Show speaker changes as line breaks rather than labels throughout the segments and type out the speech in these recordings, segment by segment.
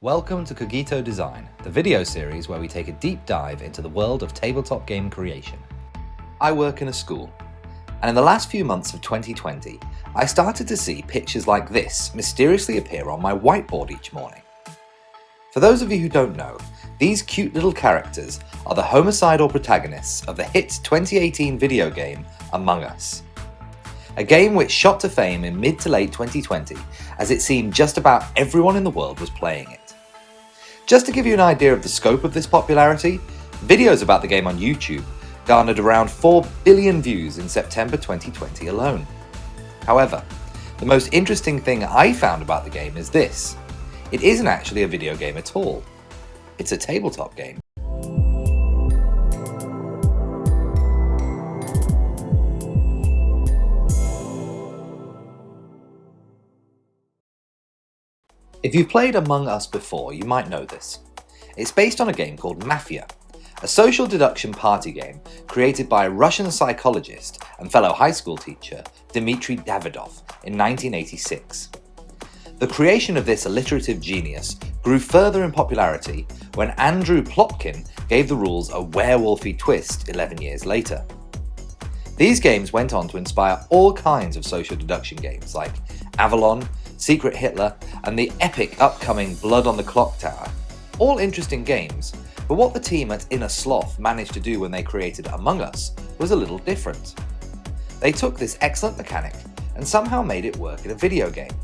Welcome to Cogito Design, the video series where we take a deep dive into the world of tabletop game creation. I work in a school, and in the last few months of 2020, I started to see pictures like this mysteriously appear on my whiteboard each morning. For those of you who don't know, these cute little characters are the homicidal protagonists of the hit 2018 video game Among Us. A game which shot to fame in mid to late 2020 as it seemed just about everyone in the world was playing it. Just to give you an idea of the scope of this popularity, videos about the game on YouTube garnered around 4 billion views in September 2020 alone. However, the most interesting thing I found about the game is this: it isn't actually a video game at all. It's a tabletop game. If you've played Among Us before, you might know this. It's based on a game called Mafia, a social deduction party game created by Russian psychologist and fellow high school teacher Dmitry Davidov in 1986. The creation of this alliterative genius grew further in popularity when Andrew Plotkin gave the rules a werewolfy twist 11 years later. These games went on to inspire all kinds of social deduction games like Avalon, Secret Hitler, and the epic upcoming Blood on the Clock Tower. All interesting games, but what the team at Inner Sloth managed to do when they created Among Us was a little different. They took this excellent mechanic and somehow made it work in a video game.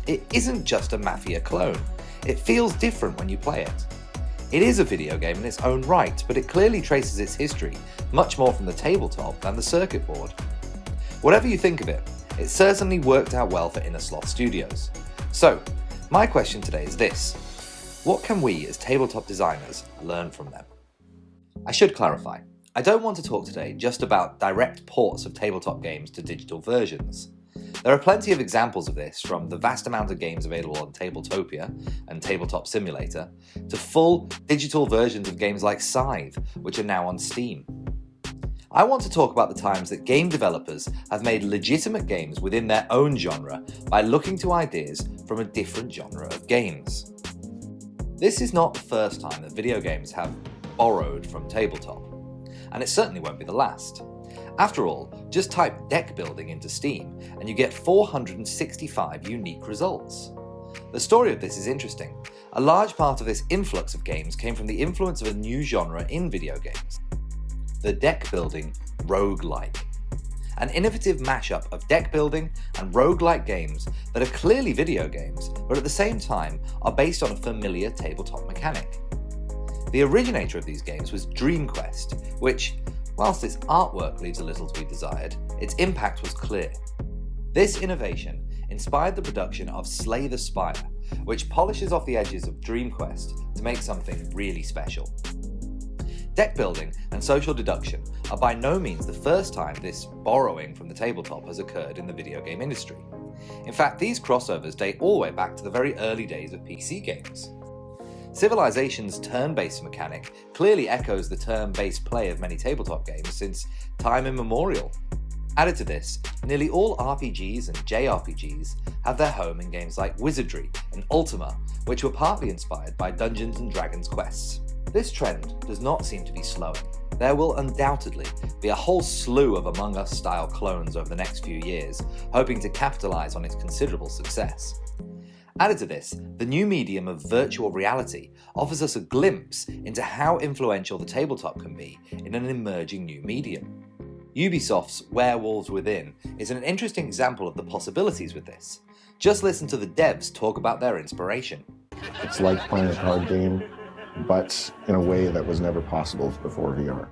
It isn't just a Mafia clone, it feels different when you play it. It is a video game in its own right, but it clearly traces its history much more from the tabletop than the circuit board. Whatever you think of it, it certainly worked out well for Inner Sloth Studios. So, my question today is this: what can we as tabletop designers learn from them? I should clarify, I don't want to talk today just about direct ports of tabletop games to digital versions. There are plenty of examples of this, from the vast amount of games available on Tabletopia and Tabletop Simulator, to full digital versions of games like Scythe, which are now on Steam. I want to talk about the times that game developers have made legitimate games within their own genre by looking to ideas from a different genre of games. This is not the first time that video games have borrowed from tabletop, and it certainly won't be the last. After all, just type deck building into Steam and you get 465 unique results. The story of this is interesting. A large part of this influx of games came from the influence of a new genre in video games: the deck building roguelike. An innovative mashup of deck building and roguelike games that are clearly video games, but at the same time are based on a familiar tabletop mechanic. The originator of these games was DreamQuest, which, whilst its artwork leaves a little to be desired, its impact was clear. This innovation inspired the production of Slay the Spire, which polishes off the edges of DreamQuest to make something really special. Deck building and social deduction are by no means the first time this borrowing from the tabletop has occurred in the video game industry. In fact, these crossovers date all the way back to the very early days of PC games. Civilization's turn-based mechanic clearly echoes the turn-based play of many tabletop games since time immemorial. Added to this, nearly all RPGs and JRPGs have their home in games like Wizardry and Ultima, which were partly inspired by Dungeons & Dragons quests. This trend does not seem to be slowing. There will undoubtedly be a whole slew of Among Us style clones over the next few years, hoping to capitalize on its considerable success. Added to this, the new medium of virtual reality offers us a glimpse into how influential the tabletop can be in an emerging new medium. Ubisoft's Werewolves Within is an interesting example of the possibilities with this. Just listen to the devs talk about their inspiration.
It's like playing a card game, but in a way that was never possible before VR.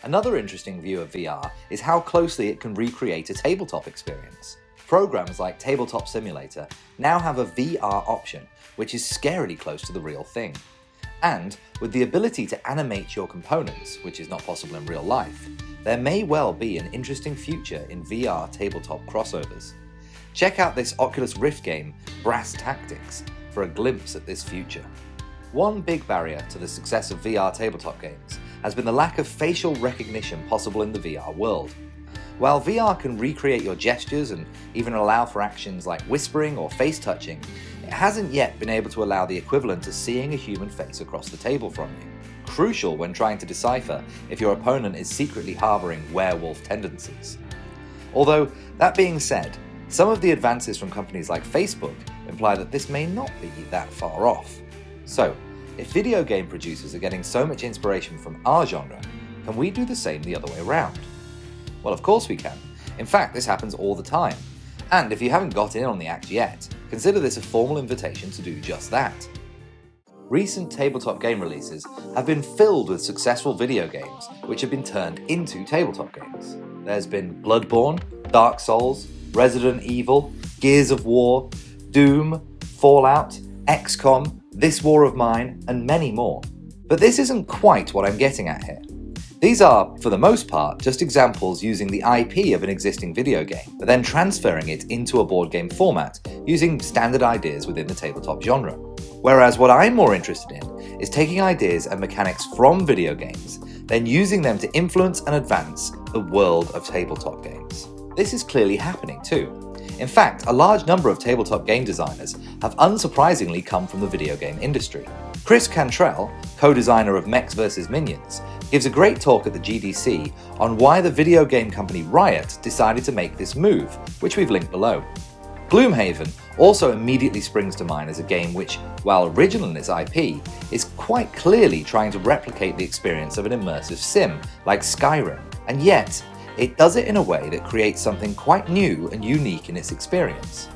Another interesting view of VR is how closely it can recreate a tabletop experience. Programs like Tabletop Simulator now have a VR option, which is scarily close to the real thing. And with the ability to animate your components, which is not possible in real life, there may well be an interesting future in VR tabletop crossovers. Check out this Oculus Rift game, Brass Tactics, for a glimpse at this future. One big barrier to the success of VR tabletop games has been the lack of facial recognition possible in the VR world. While VR can recreate your gestures and even allow for actions like whispering or face touching, it hasn't yet been able to allow the equivalent to seeing a human face across the table from you. Crucial when trying to decipher if your opponent is secretly harbouring werewolf tendencies. Although, that being said, some of the advances from companies like Facebook imply that this may not be that far off. So, if video game producers are getting so much inspiration from our genre, can we do the same the other way around? Well, of course we can. In fact, this happens all the time. And if you haven't got in on the act yet, consider this a formal invitation to do just that. Recent tabletop game releases have been filled with successful video games which have been turned into tabletop games. There's been Bloodborne, Dark Souls, Resident Evil, Gears of War, Doom, Fallout, XCOM, This War of Mine, and many more. But this isn't quite what I'm getting at here. These are, for the most part, just examples using the IP of an existing video game, but then transferring it into a board game format using standard ideas within the tabletop genre. Whereas what I'm more interested in is taking ideas and mechanics from video games, then using them to influence and advance the world of tabletop games. This is clearly happening too. In fact, a large number of tabletop game designers have unsurprisingly come from the video game industry. Chris Cantrell, co-designer of Mechs vs Minions, gives a great talk at the GDC on why the video game company Riot decided to make this move, which we've linked below. Gloomhaven also immediately springs to mind as a game which, while original in its IP, is quite clearly trying to replicate the experience of an immersive sim like Skyrim, and yet it does it in a way that creates something quite new and unique in its experience.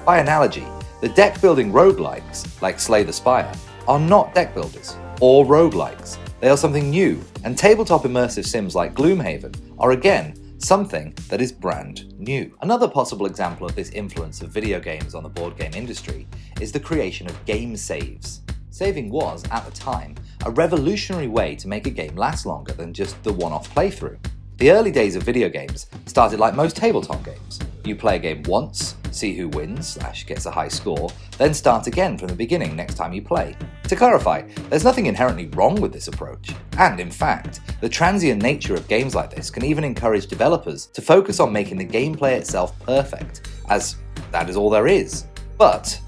By analogy, the deck-building roguelikes, like Slay the Spire, are not deck builders, or roguelikes. They are something new, and tabletop immersive sims like Gloomhaven are again something that is brand new. Another possible example of this influence of video games on the board game industry is the creation of game saves. Saving was, at the time, a revolutionary way to make a game last longer than just the one-off playthrough. The early days of video games started like most tabletop games. You play a game once, see who wins / gets a high score, then start again from the beginning next time you play. To clarify, there's nothing inherently wrong with this approach, and in fact, the transient nature of games like this can even encourage developers to focus on making the gameplay itself perfect, as that is all there is. But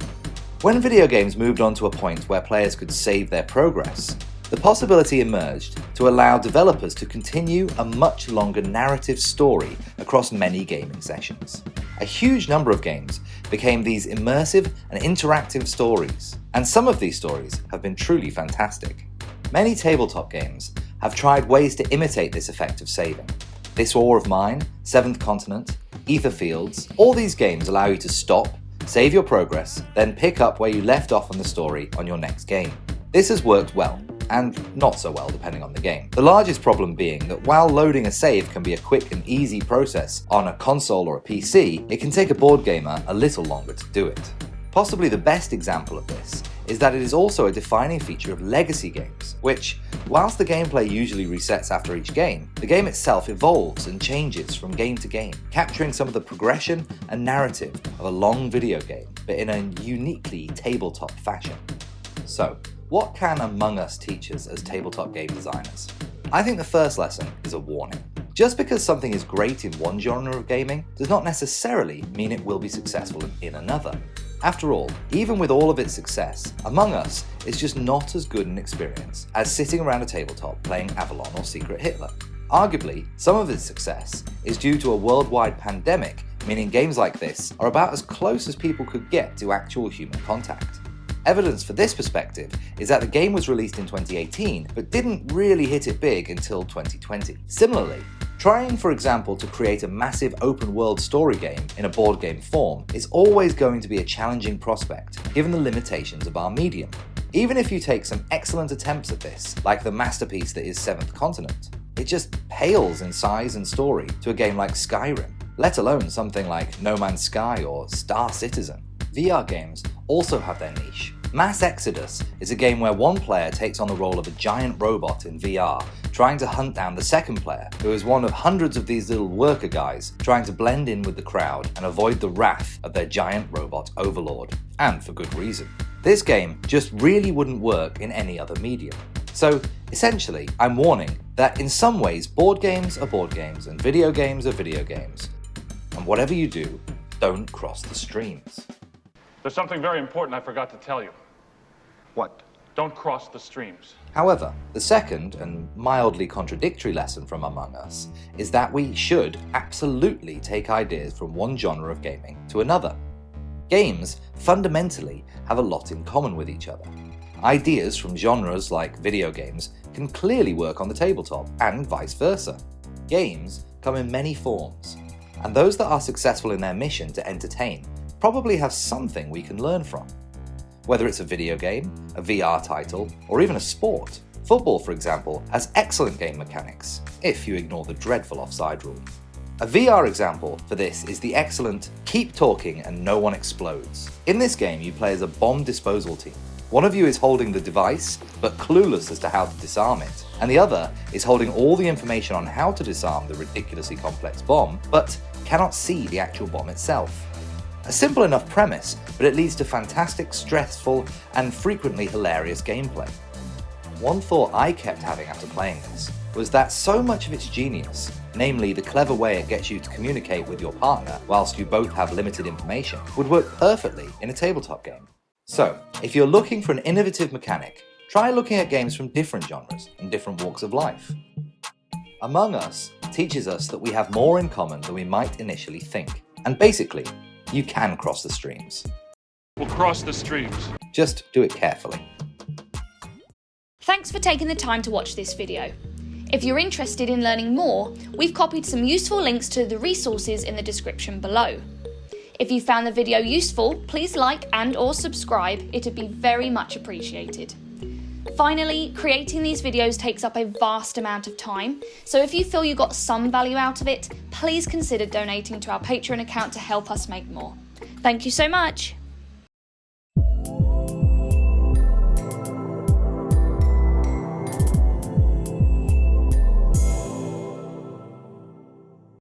when video games moved on to a point where players could save their progress, the possibility emerged to allow developers to continue a much longer narrative story across many gaming sessions. A huge number of games became these immersive and interactive stories, and some of these stories have been truly fantastic. Many tabletop games have tried ways to imitate this effect of saving. This War of Mine, Seventh Continent, Etherfields, all these games allow you to stop, save your progress, then pick up where you left off on the story on your next game. This has worked well, and not so well depending on the game. The largest problem being that while loading a save can be a quick and easy process on a console or a PC, it can take a board gamer a little longer to do it. Possibly the best example of this is that it is also a defining feature of legacy games, which, whilst the gameplay usually resets after each game, the game itself evolves and changes from game to game, capturing some of the progression and narrative of a long video game, but in a uniquely tabletop fashion. So, what can Among Us teach us as tabletop game designers? I think the first lesson is a warning. Just because something is great in one genre of gaming does not necessarily mean it will be successful in another. After all, even with all of its success, Among Us is just not as good an experience as sitting around a tabletop playing Avalon or Secret Hitler. Arguably, some of its success is due to a worldwide pandemic, meaning games like this are about as close as people could get to actual human contact. Evidence for this perspective is that the game was released in 2018, but didn't really hit it big until 2020. Similarly, trying, for example, to create a massive open-world story game in a board game form is always going to be a challenging prospect, given the limitations of our medium. Even if you take some excellent attempts at this, like the masterpiece that is Seventh Continent, it just pales in size and story to a game like Skyrim, let alone something like No Man's Sky or Star Citizen. VR games also have their niche. Mass Exodus is a game where one player takes on the role of a giant robot in VR, trying to hunt down the second player, who is one of hundreds of these little worker guys trying to blend in with the crowd and avoid the wrath of their giant robot overlord. And for good reason. This game just really wouldn't work in any other medium. So, essentially, I'm warning that in some ways board games are board games and video games are video games. And whatever you do, don't cross the streams.
There's something very important I forgot to tell you.
What?
Don't cross the streams.
However, the second and mildly contradictory lesson from Among Us is that we should absolutely take ideas from one genre of gaming to another. Games fundamentally have a lot in common with each other. Ideas from genres like video games can clearly work on the tabletop, and vice versa. Games come in many forms, and those that are successful in their mission to entertain probably have something we can learn from. Whether it's a video game, a VR title, or even a sport. Football, for example, has excellent game mechanics, if you ignore the dreadful offside rule. A VR example for this is the excellent Keep Talking and No One Explodes. In this game, you play as a bomb disposal team. One of you is holding the device, but clueless as to how to disarm it, and the other is holding all the information on how to disarm the ridiculously complex bomb, but cannot see the actual bomb itself. A simple enough premise, but it leads to fantastic, stressful, and frequently hilarious gameplay. One thought I kept having after playing this was that so much of its genius, namely the clever way it gets you to communicate with your partner whilst you both have limited information, would work perfectly in a tabletop game. So, if you're looking for an innovative mechanic, try looking at games from different genres and different walks of life. Among Us teaches us that we have more in common than we might initially think, and basically, you can cross the streams.
We'll cross the streams.
Just do it carefully.
Thanks for taking the time to watch this video. If you're interested in learning more, we've copied some useful links to the resources in the description below. If you found the video useful, please like and/or subscribe, it'd be very much appreciated. Finally, creating these videos takes up a vast amount of time, so if you feel you got some value out of it, please consider donating to our Patreon account to help us make more. Thank you so much!